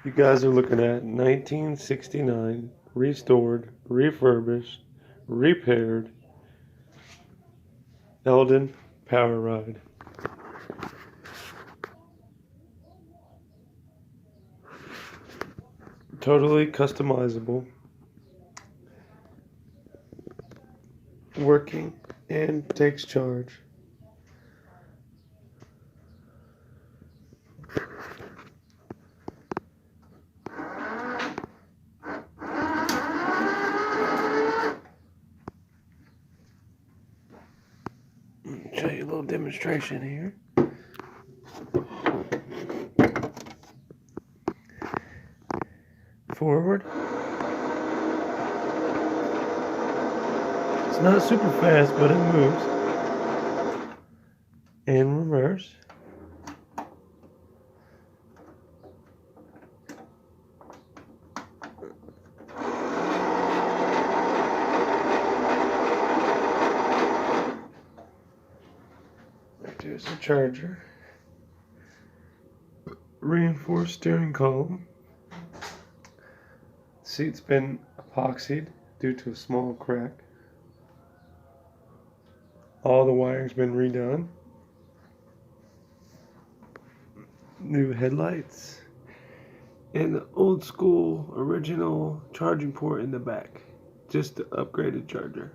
You guys are looking at 1969, restored, refurbished, repaired Eldon poweride. Totally customizable, working, and takes charge. Show you a little demonstration here. Forward. It's not super fast, but it moves. And reverse. There's a charger. Reinforced steering column. Seat's been epoxied due to a small crack. All the wiring's been redone. New headlights. And the old school original charging port in the back. Just the upgraded charger.